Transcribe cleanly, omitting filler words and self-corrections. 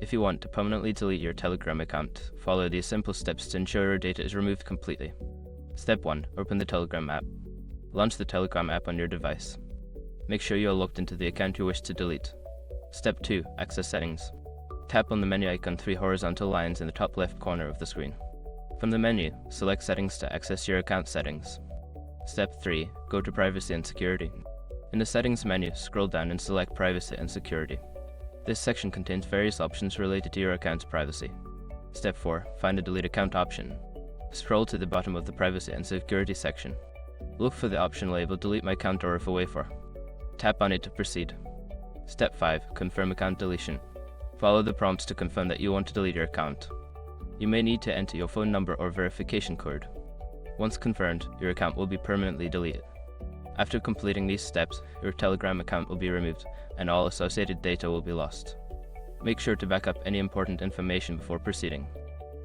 If you want to permanently delete your Telegram account, follow these simple steps to ensure your data is removed completely. Step 1. Open the Telegram app. Launch the Telegram app on your device. Make sure you are logged into the account you wish to delete. Step 2. Access settings. Tap on the menu icon 3 horizontal lines in the top left corner of the screen. From the menu, select Settings to access your account settings. Step 3. Go to Privacy and Security. In the Settings menu, scroll down and select Privacy and Security. This section contains various options related to your account's privacy. Step 4. Find the Delete Account option. Scroll to the bottom of the Privacy and Security section. Look for the option labeled Delete My Account or F-A4. Tap on it to proceed. Step 5. Confirm account deletion. Follow the prompts to confirm that you want to delete your account. You may need to enter your phone number or verification code. Once confirmed, your account will be permanently deleted. After completing these steps, your Telegram account will be removed and all associated data will be lost. Make sure to back up any important information before proceeding.